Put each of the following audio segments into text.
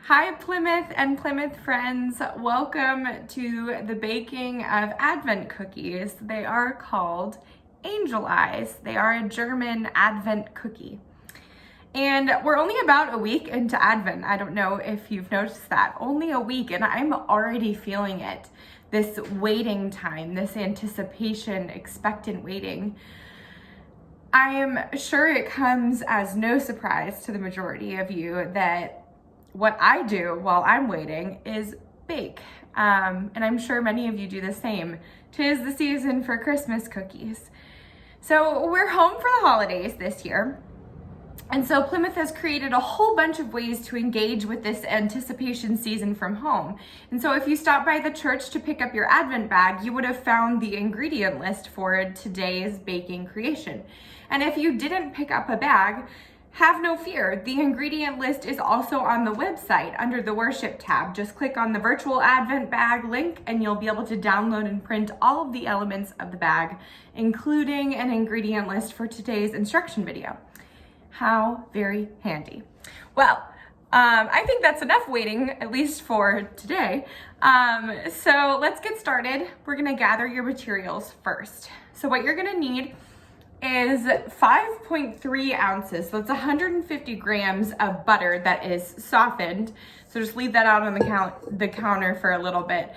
Hi Plymouth and Plymouth friends, welcome to the baking of Advent cookies. They are called Angel Eyes. They are a German Advent cookie. And we're only about a week into Advent. I don't know if you've noticed that. Only a week and I'm already feeling it. This waiting time, this anticipation, expectant waiting. I am sure it comes as no surprise to the majority of you that what I do while I'm waiting is bake. And I'm sure many of you do the same. 'Tis the season for Christmas cookies. So we're home for the holidays this year. And so Plymouth has created a whole bunch of ways to engage with this anticipation season from home. And so if you stop by the church to pick up your Advent bag, you would have found the ingredient list for today's baking creation. And if you didn't pick up a bag, have no fear. The ingredient list is also on the website under the worship tab. Just click on the virtual Advent bag link and you'll be able to download and print all of the elements of the bag, including an ingredient list for today's instruction video. How very handy. Well, I think that's enough waiting, at least for today. So let's get started. We're gonna gather your materials first. So what you're gonna need is 5.3 ounces. So it's 150 grams of butter that is softened. So just leave that out on the counter for a little bit.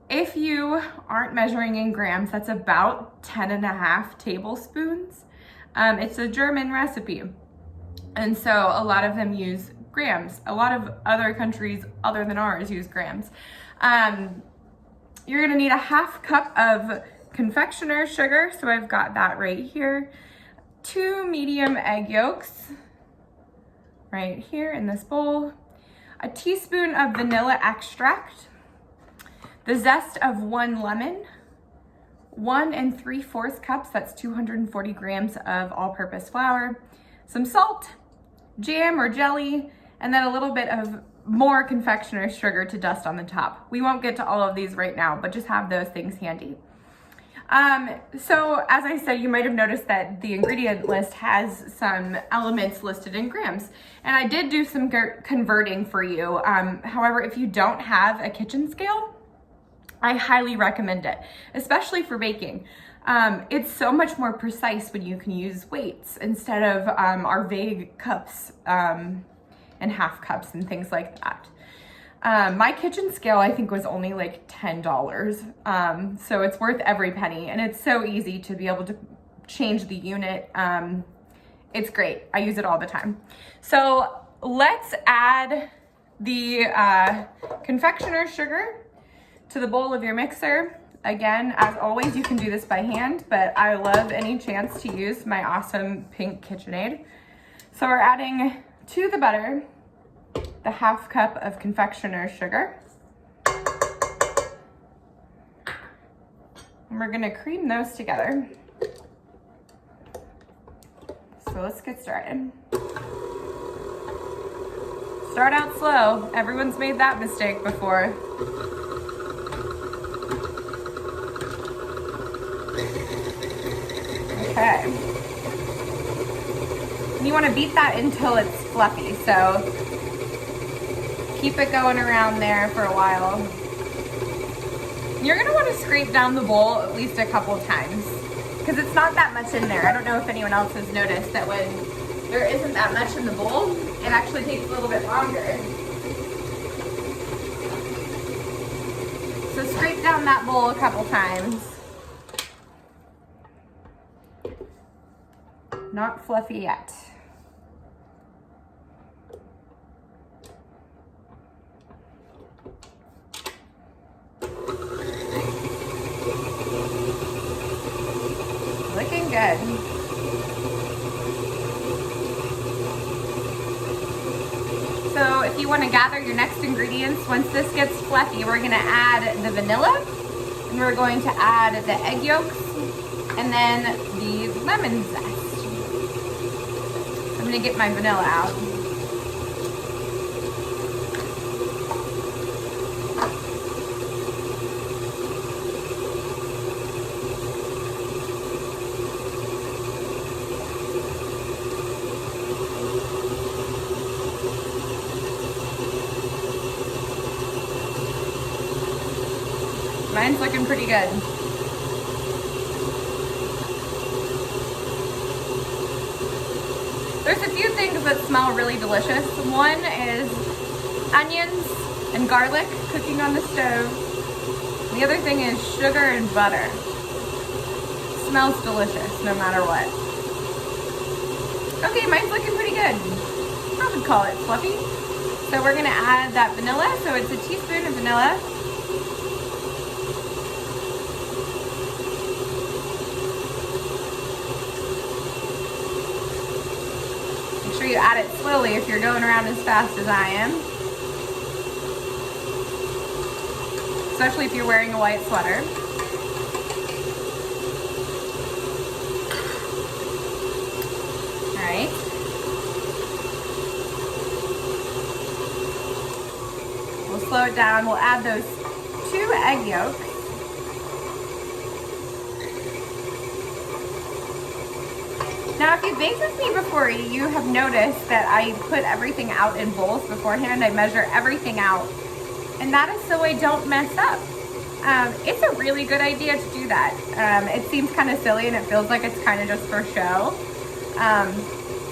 If you aren't measuring in grams, that's about 10.5 tablespoons. It's a German recipe. And so a lot of them use grams. A lot of other countries other than ours use grams. You're gonna need a 1/2 cup of confectioners sugar, so I've got that right here. 2 medium egg yolks right here in this bowl. A teaspoon of vanilla extract. The zest of 1 lemon. 1 3/4 cups, that's 240 grams of all-purpose flour. Some salt, jam or jelly, and then a little bit of more confectioner's sugar to dust on the top. We won't get to all of these right now, but just have those things handy. So as I said, you might have noticed that the ingredient list has some elements listed in grams, and I did do some converting for you. However, if you don't have a kitchen scale, I highly recommend it, especially for baking. It's so much more precise when you can use weights instead of our vague cups and 1/2 cups and things like that. My kitchen scale, I think, was only like $10. So it's worth every penny, and it's so easy to be able to change the unit. It's great. I use it all the time. So let's add the confectioner's sugar to the bowl of your mixer. Again, as always, you can do this by hand, but I love any chance to use my awesome pink KitchenAid. So we're adding to the butter the 1/2 cup of confectioner's sugar. And we're gonna cream those together. So let's get started. Start out slow. Everyone's made that mistake before. Okay. And you want to beat that until it's fluffy, so keep it going around there for a while. You're going to want to scrape down the bowl at least a couple times because it's not that much in there. I don't know if anyone else has noticed that when there isn't that much in the bowl, it actually takes a little bit longer. So scrape down that bowl a couple times. Not fluffy yet. Looking good. So if you want to gather your next ingredients, once this gets fluffy, we're going to add the vanilla, and we're going to add the egg yolks, and then the lemon zest. I'm going to get my vanilla out. Mine's looking pretty good. There's a few things that smell really delicious. One is onions and garlic cooking on the stove. The other thing is sugar and butter. It smells delicious no matter what. Okay, mine's looking pretty good. I would call it fluffy. So we're gonna add that vanilla. So it's a teaspoon of vanilla. Make sure you add it slowly if you're going around as fast as I am. Especially if you're wearing a white sweater. All right. We'll slow it down. We'll add those 2 egg yolks. Now, if you've baked with me before, you have noticed that I put everything out in bowls beforehand. I measure everything out, and that is so I don't mess up. It's a really good idea to do that. It seems kind of silly and it feels like it's kind of just for show,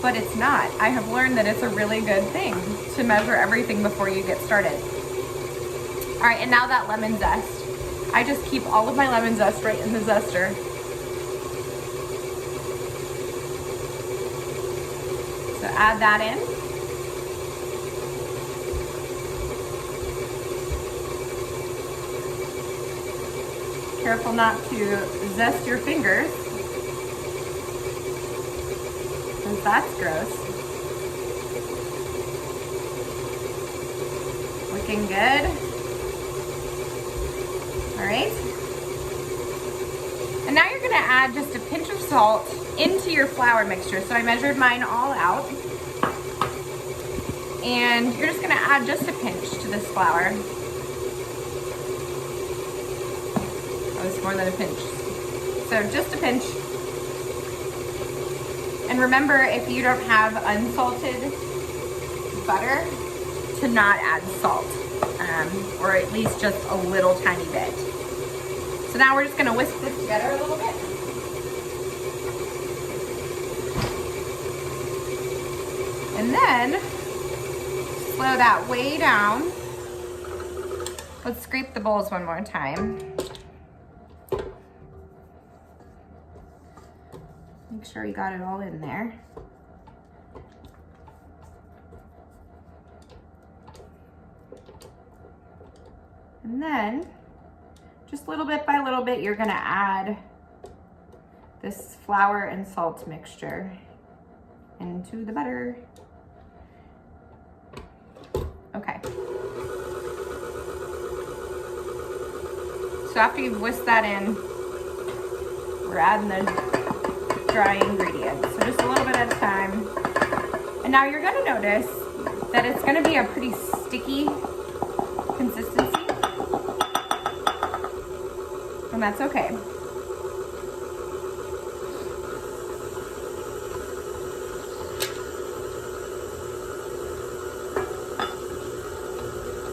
but it's not. I have learned that it's a really good thing to measure everything before you get started. All right, and now that lemon zest. I just keep all of my lemon zest right in the zester. So add that in. Careful not to zest your fingers, because that's gross. Looking good. All right. And now you're gonna add just a pinch of salt into your flour mixture. So I measured mine all out. And you're just gonna add just a pinch to this flour. Oh, it's more than a pinch. So just a pinch. And remember, if you don't have unsalted butter, to not add salt, or at least just a little tiny bit. So now we're just gonna whisk this together a little bit. And then slow that way down. Let's scrape the bowls one more time. Make sure you got it all in there. And then, just little bit by little bit, you're gonna add this flour and salt mixture into the butter. Okay. So after you've whisked that in, we're adding the dry ingredients. So just a little bit at a time. And now you're gonna notice that it's gonna be a pretty sticky consistency. And that's okay.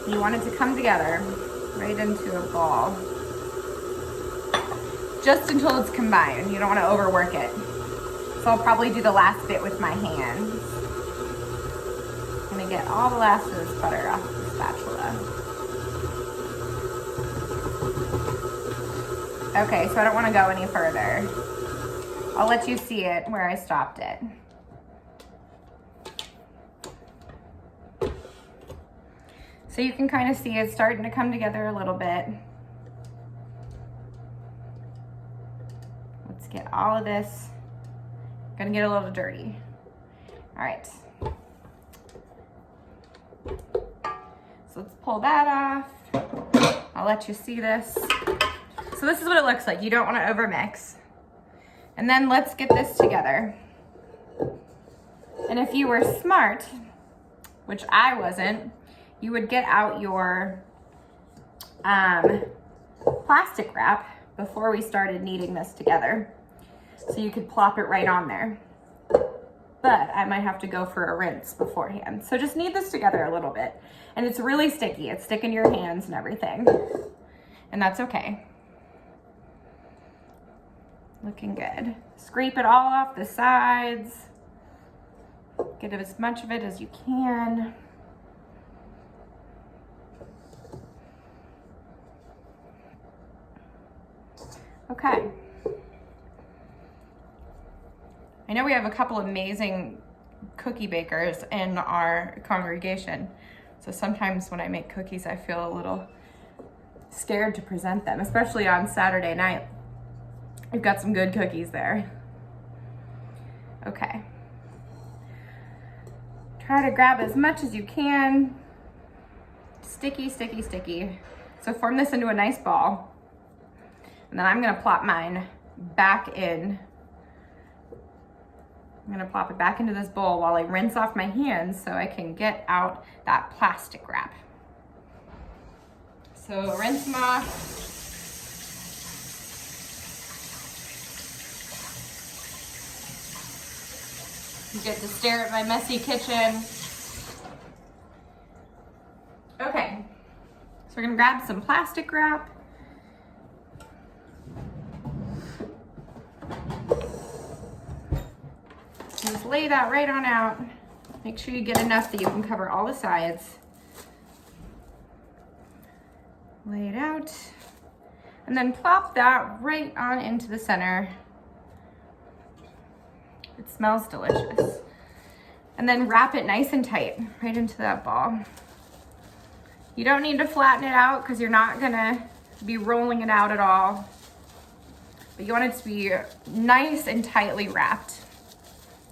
You want it to come together right into a ball. Just until it's combined. You don't want to overwork it. So I'll probably do the last bit with my hands. I'm gonna get all the last of this butter off the spatula. Okay, so I don't want to go any further. I'll let you see it where I stopped it. So you can kind of see it starting to come together a little bit. Let's get all of this. Gonna get a little dirty. All right. So let's pull that off. I'll let you see this. So this is what it looks like. You don't want to overmix. And then let's get this together. And if you were smart, which I wasn't, you would get out your plastic wrap before we started kneading this together. So you could plop it right on there. But I might have to go for a rinse beforehand. So just knead this together a little bit. And it's really sticky. It's sticking to your hands and everything. And that's okay. Looking good. Scrape it all off the sides. Get as much of it as you can. Okay. I know we have a couple amazing cookie bakers in our congregation. So sometimes when I make cookies, I feel a little scared to present them, especially on Saturday night. We've got some good cookies there. Okay. Try to grab as much as you can. Sticky, sticky, sticky. So form this into a nice ball. And then I'm gonna plop mine back in. I'm gonna plop it back into this bowl while I rinse off my hands so I can get out that plastic wrap. So rinse them off. You get to stare at my messy kitchen. Okay, so we're gonna grab some plastic wrap. Just lay that right on out. Make sure you get enough that you can cover all the sides. Lay it out. And then plop that right on into the center. It smells delicious. And then wrap it nice and tight right into that ball. You don't need to flatten it out because you're not gonna be rolling it out at all. But you want it to be nice and tightly wrapped.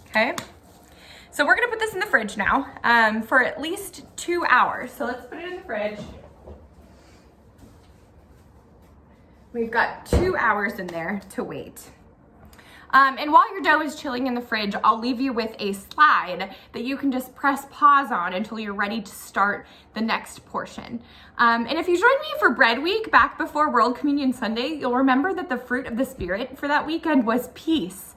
Okay, so we're gonna put this in the fridge now for at least 2 hours. So let's put it in the fridge. We've got 2 hours in there to wait. And while your dough is chilling in the fridge, I'll leave you with a slide that you can just press pause on until you're ready to start the next portion. And if you joined me for Bread Week back before World Communion Sunday, you'll remember that the fruit of the Spirit for that weekend was peace.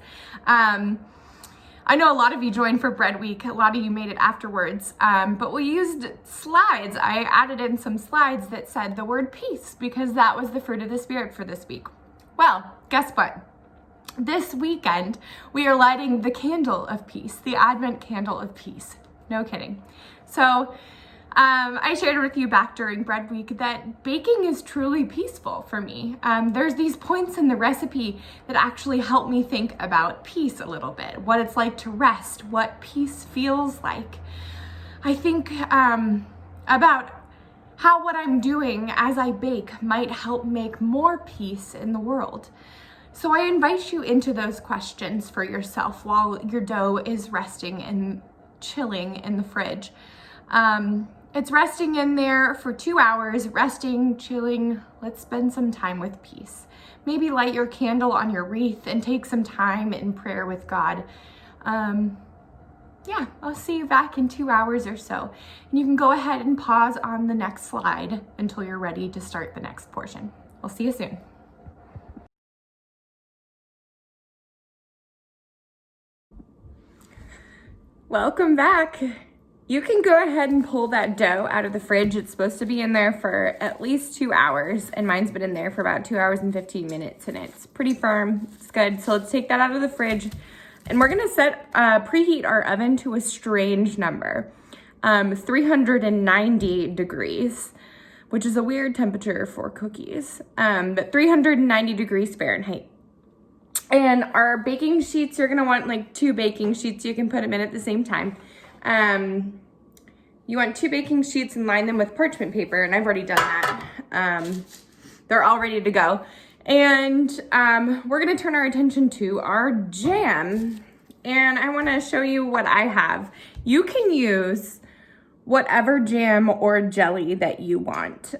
I know a lot of you joined for Bread Week. A lot of you made it afterwards, but we used slides. I added in some slides that said the word peace because that was the fruit of the Spirit for this week. Well, guess what? This weekend, we are lighting the candle of peace, the Advent candle of peace. No kidding. So I shared with you back during Bread Week that baking is truly peaceful for me. There's these points in the recipe that actually help me think about peace a little bit, what it's like to rest, what peace feels like. I think about how what I'm doing as I bake might help make more peace in the world. So I invite you into those questions for yourself while your dough is resting and chilling in the fridge. It's resting in there for 2 hours, resting, chilling. Let's spend some time with peace. Maybe light your candle on your wreath and take some time in prayer with God. Yeah, I'll see you back in 2 hours or so. And you can go ahead and pause on the next slide until you're ready to start the next portion. I'll see you soon. Welcome back. You can go ahead and pull that dough out of the fridge. It's supposed to be in there for at least 2 hours, and mine's been in there for about 2 hours and 15 minutes, and it's pretty firm. It's good. So let's take that out of the fridge, and we're gonna preheat our oven to a strange number, 390 degrees, which is a weird temperature for cookies, but 390 degrees Fahrenheit. And our baking sheets, you're gonna want like 2 baking sheets. You can put them in at the same time. You want 2 baking sheets and line them with parchment paper, and I've already done that. They're all ready to go. And we're gonna turn our attention to our jam. And I wanna show you what I have. You can use whatever jam or jelly that you want.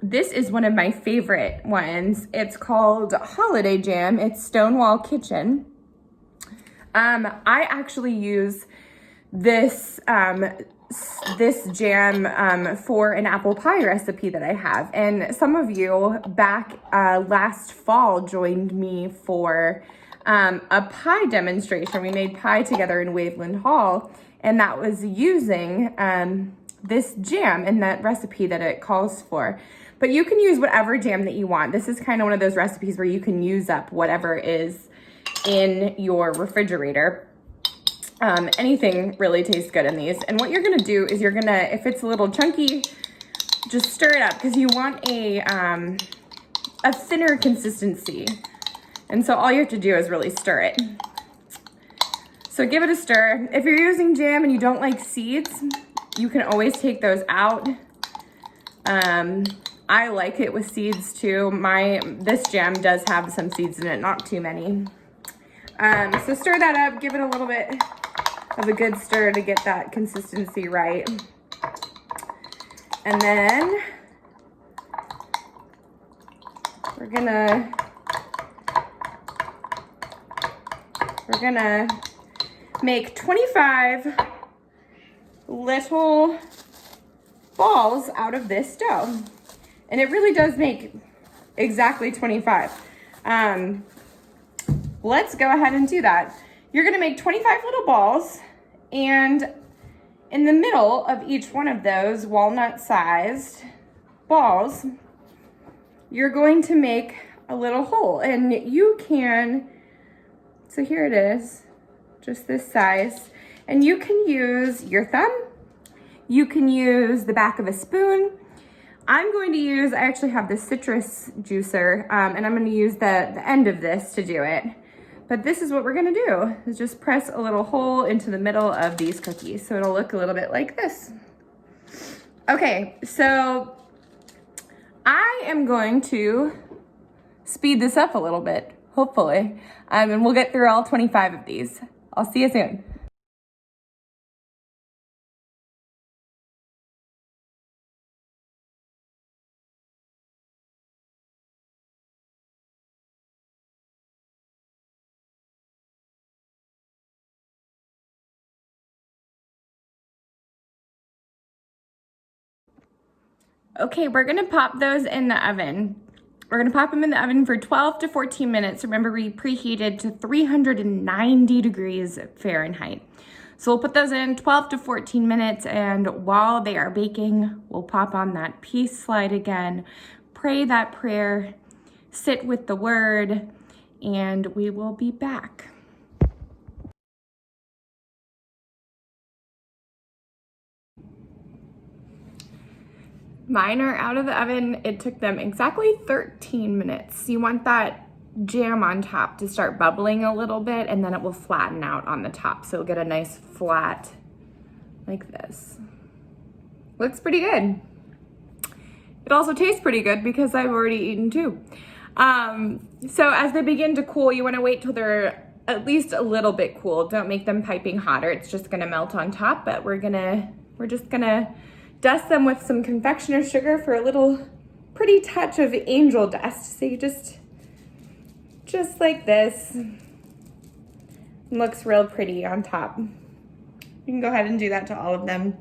This is one of my favorite ones. It's called Holiday Jam. It's Stonewall Kitchen. I actually use this jam for an apple pie recipe that I have. And some of you back last fall joined me for a pie demonstration. We made pie together in Waveland Hall, and that was using this jam and that recipe that it calls for. but you can use whatever jam that you want. This is kind of one of those recipes where you can use up whatever is in your refrigerator. Anything really tastes good in these. And what you're gonna do is you're gonna, if it's a little chunky, just stir it up because you want a thinner consistency. And so all you have to do is really stir it. So give it a stir. If you're using jam and you don't like seeds, you can always take those out. I like it with seeds too. This jam does have some seeds in it, not too many. So stir that up, give it a little bit of a good stir to get that consistency right. And then we're gonna make 25 little balls out of this dough. And it really does make exactly 25. Let's go ahead and do that. You're gonna make 25 little balls, and in the middle of each one of those walnut-sized balls, you're going to make a little hole. And you can, so here it is, just this size. And you can use your thumb, you can use the back of a spoon. I'm going to use, I actually have this citrus juicer, and I'm gonna use the end of this to do it. But this is what we're gonna do, is just press a little hole into the middle of these cookies. So it'll look a little bit like this. Okay, so I am going to speed this up a little bit, hopefully. And we'll get through all 25 of these. I'll see you soon. Okay, we're gonna pop those in the oven. We're gonna pop them in the oven for 12 to 14 minutes. Remember, we preheated to 390 degrees Fahrenheit. So we'll put those in 12 to 14 minutes, and while they are baking, we'll pop on that peace slide again, pray that prayer, sit with the word, and we will be back. Mine are out of the oven. It took them exactly 13 minutes. You want that jam on top to start bubbling a little bit, and then it will flatten out on the top. So you'll get a nice flat like this. Looks pretty good. It also tastes pretty good because I've already eaten two. So as they begin to cool, you want to wait till they're at least a little bit cool. Don't make them piping hotter. It's just gonna melt on top, but we're just gonna dust them with some confectioner's sugar for a little pretty touch of angel dust. So you just like this. It looks real pretty on top. You can go ahead and do that to all of them.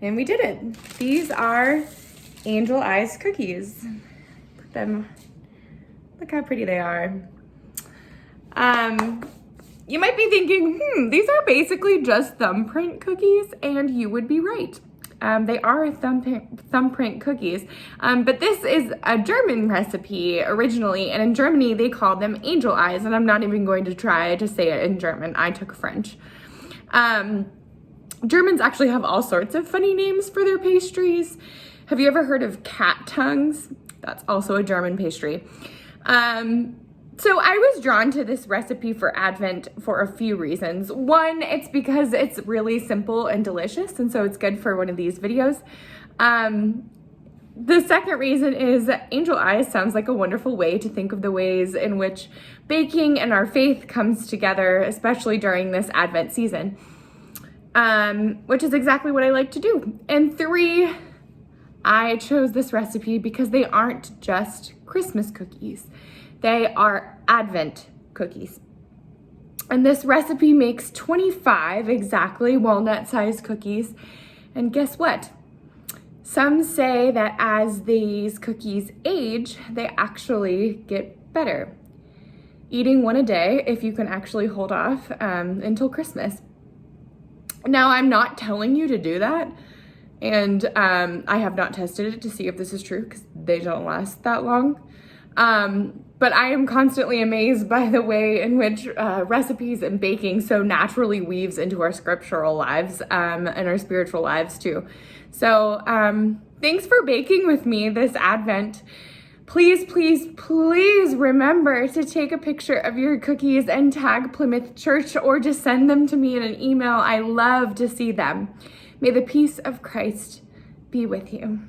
And we did it. These are angel eyes cookies. Put them, look how pretty they are. You might be thinking, these are basically just thumbprint cookies, and you would be right. They are thumbprint cookies, but this is a German recipe originally, and in Germany they call them angel eyes, and I'm not even going to try to say it in German. I took French. Germans actually have all sorts of funny names for their pastries. Have you ever heard of cat tongues? That's also a German pastry. So I was drawn to this recipe for Advent for a few reasons. One, it's because it's really simple and delicious, and so it's good for one of these videos. The second reason is angel eyes sounds like a wonderful way to think of the ways in which baking and our faith comes together, especially during this Advent season, which is exactly what I like to do. And three, I chose this recipe because they aren't just Christmas cookies. They are Advent cookies. And this recipe makes 25 exactly walnut-sized cookies. And guess what? Some say that as these cookies age, they actually get better. Eating one a day, if you can actually hold off until Christmas. Now, I'm not telling you to do that. And I have not tested it to see if this is true because they don't last that long. But I am constantly amazed by the way in which recipes and baking so naturally weaves into our scriptural lives and our spiritual lives too. So thanks for baking with me this Advent. Please, please, please remember to take a picture of your cookies and tag Plymouth Church, or just send them to me in an email. I love to see them. May the peace of Christ be with you.